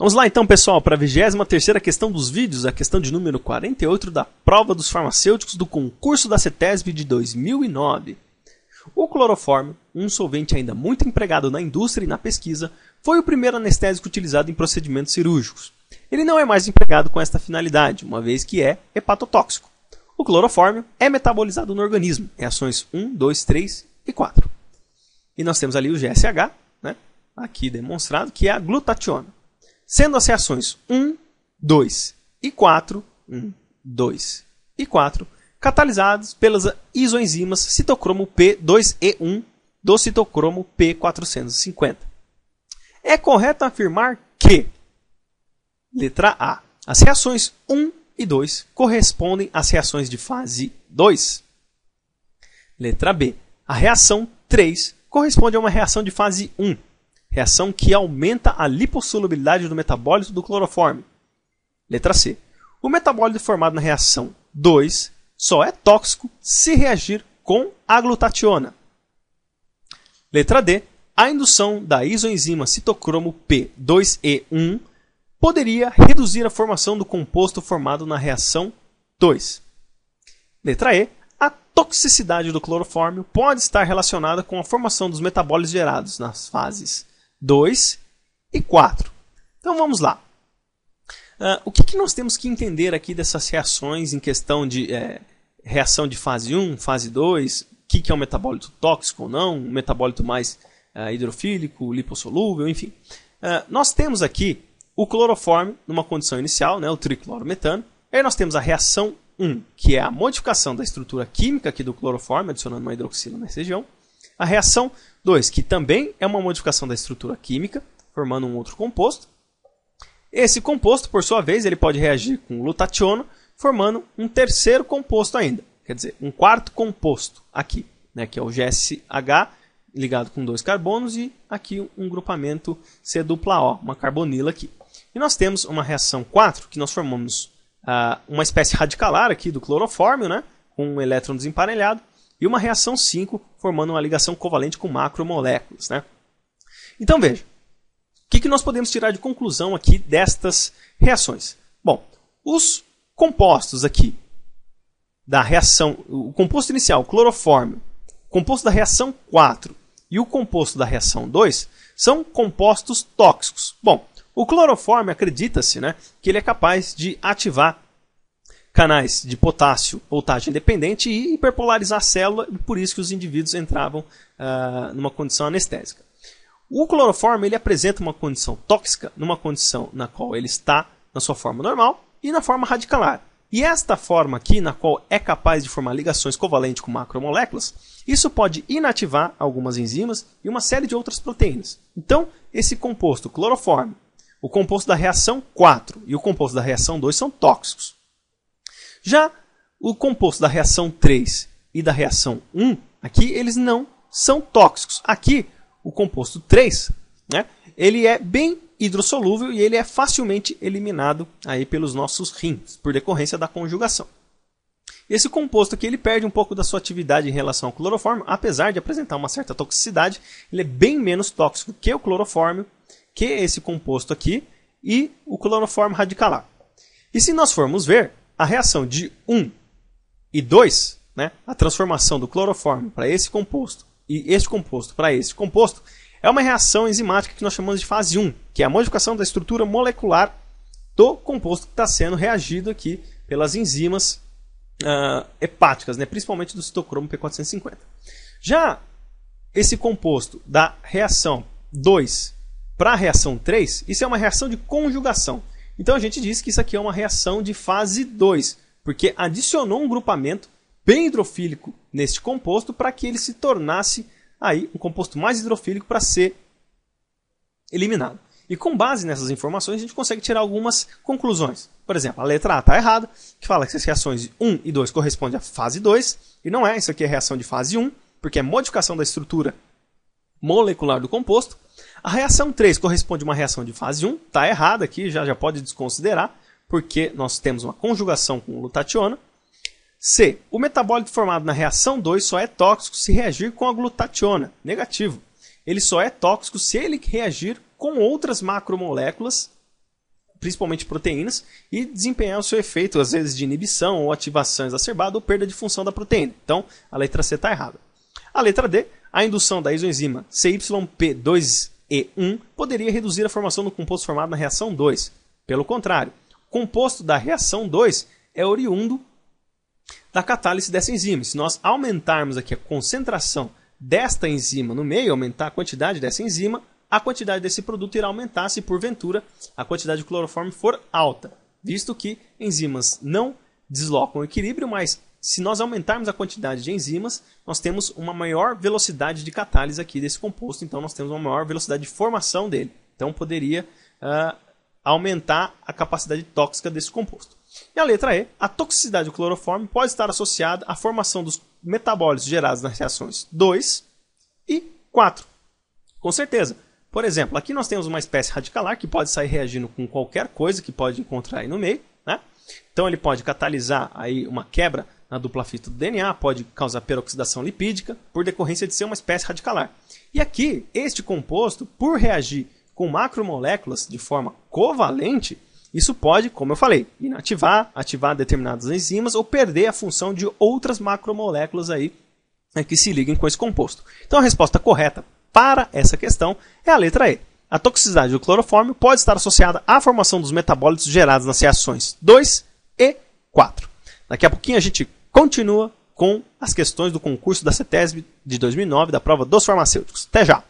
Vamos lá então, pessoal, para a 23ª questão dos vídeos, a questão de número 48 da prova dos farmacêuticos do concurso da CETESB de 2009. O clorofórmio, um solvente ainda muito empregado na indústria e na pesquisa, foi o primeiro anestésico utilizado em procedimentos cirúrgicos. Ele não é mais empregado com esta finalidade, uma vez que é hepatotóxico. O clorofórmio é metabolizado no organismo, reações 1, 2, 3 e 4. E nós temos ali o GSH, né, aqui demonstrado, que é a glutationa. Sendo as reações 1, 2 e 4, 1, 2 e 4, catalisadas pelas isoenzimas citocromo P2E1 do citocromo P450. É correto afirmar que, letra A, as reações 1 e 2 correspondem às reações de fase 2. Letra B, a reação 3 corresponde a uma reação de fase 1. Reação que aumenta a lipossolubilidade do metabólito do clorofórmio. Letra C. O metabólito formado na reação 2 só é tóxico se reagir com a glutationa. Letra D. A indução da isoenzima citocromo P2E1 poderia reduzir a formação do composto formado na reação 2. Letra E. A toxicidade do clorofórmio pode estar relacionada com a formação dos metabólitos gerados nas fases 2 e 4. Então vamos lá. O que nós temos que entender aqui dessas reações em questão de reação de fase 1, fase 2, o que é um metabólito tóxico ou não, um metabólito mais hidrofílico, lipossolúvel, enfim. Nós temos aqui o clorofórmio numa condição inicial, né, o triclorometano. Aí nós temos a reação 1, que é a modificação da estrutura química aqui do clorofórmio, adicionando uma hidroxila nessa região. A reação 2, que também é uma modificação da estrutura química, formando um outro composto. Esse composto, por sua vez, ele pode reagir com glutationa, formando um terceiro composto ainda. Quer dizer, um quarto composto aqui, né, que é o GSH ligado com 2 carbonos e aqui um grupamento C-O, uma carbonila aqui. E nós temos uma reação 4, que nós formamos uma espécie radicalar aqui do clorofórmio, né, com um elétron desemparelhado. E uma reação 5, formando uma ligação covalente com macromoléculas, né? Então veja, o que nós podemos tirar de conclusão aqui destas reações? Bom, os compostos aqui da reação, o composto inicial, o clorofórmio, o composto da reação 4 e o composto da reação 2 são compostos tóxicos. Bom, o clorofórmio acredita-se, né, que ele é capaz de ativar canais de potássio voltagem independente e hiperpolarizar a célula, e por isso que os indivíduos entravam numa condição anestésica. O clorofórmio ele apresenta uma condição tóxica numa condição na qual ele está na sua forma normal e na forma radicalar. E esta forma aqui, na qual é capaz de formar ligações covalentes com macromoléculas, isso pode inativar algumas enzimas e uma série de outras proteínas. Então, esse composto clorofórmio, o composto da reação 4 e o composto da reação 2 são tóxicos. Já o composto da reação 3 e da reação 1, aqui eles não são tóxicos. Aqui, o composto 3, né, ele é bem hidrossolúvel e ele é facilmente eliminado aí pelos nossos rins, por decorrência da conjugação. Esse composto aqui ele perde um pouco da sua atividade em relação ao clorofórmio, apesar de apresentar uma certa toxicidade, ele é bem menos tóxico que o clorofórmio, que esse composto aqui, e o clorofórmio radicalar. E se nós formos ver, a reação de 1 e 2, né, a transformação do clorofórmio para esse composto e este composto para esse composto, é uma reação enzimática que nós chamamos de fase 1, que é a modificação da estrutura molecular do composto que está sendo reagido aqui pelas enzimas hepáticas, né, principalmente do citocromo P450. Já esse composto da reação 2 para a reação 3, isso é uma reação de conjugação. Então a gente diz que isso aqui é uma reação de fase 2, porque adicionou um grupamento bem hidrofílico neste composto para que ele se tornasse aí um composto mais hidrofílico para ser eliminado. E com base nessas informações a gente consegue tirar algumas conclusões. Por exemplo, a letra A está errada, que fala que as reações 1 e 2 correspondem à fase 2, e não é, isso aqui é reação de fase 1, porque é modificação da estrutura molecular do composto. A reação 3 corresponde a uma reação de fase 1, está errada aqui, já pode desconsiderar, porque nós temos uma conjugação com glutationa. C. O metabólito formado na reação 2 só é tóxico se reagir com a glutationa. Negativo. Ele só é tóxico se ele reagir com outras macromoléculas principalmente proteínas, e desempenhar o seu efeito, às vezes de inibição ou ativação exacerbada ou perda de função da proteína. Então, a letra C está errada. A letra D, a indução da isoenzima CYP2E1 poderia reduzir a formação do composto formado na reação 2. Pelo contrário, o composto da reação 2 é oriundo da catálise dessa enzima. Se nós aumentarmos aqui a concentração desta enzima no meio, aumentar a quantidade dessa enzima, a quantidade desse produto irá aumentar se porventura a quantidade de cloroforme for alta, visto que enzimas não deslocam o equilíbrio, mas se nós aumentarmos a quantidade de enzimas, nós temos uma maior velocidade de catálise aqui desse composto, então nós temos uma maior velocidade de formação dele. Então poderia aumentar a capacidade tóxica desse composto. E a letra E, a toxicidade do cloroforme pode estar associada à formação dos metabólitos gerados nas reações 2 e 4. Com certeza. Por exemplo, aqui nós temos uma espécie radicalar que pode sair reagindo com qualquer coisa que pode encontrar aí no meio, né? Então ele pode catalisar aí uma quebra na dupla fita do DNA, pode causar peroxidação lipídica por decorrência de ser uma espécie radicalar. E aqui, este composto, por reagir com macromoléculas de forma covalente, isso pode, como eu falei, inativar, ativar determinadas enzimas ou perder a função de outras macromoléculas aí que se liguem com esse composto. Então a resposta correta para essa questão é a letra E. A toxicidade do clorofórmio pode estar associada à formação dos metabólitos gerados nas reações 2 e 4. Daqui a pouquinho a gente continua com as questões do concurso da CETESB de 2009, da prova dos farmacêuticos. Até já!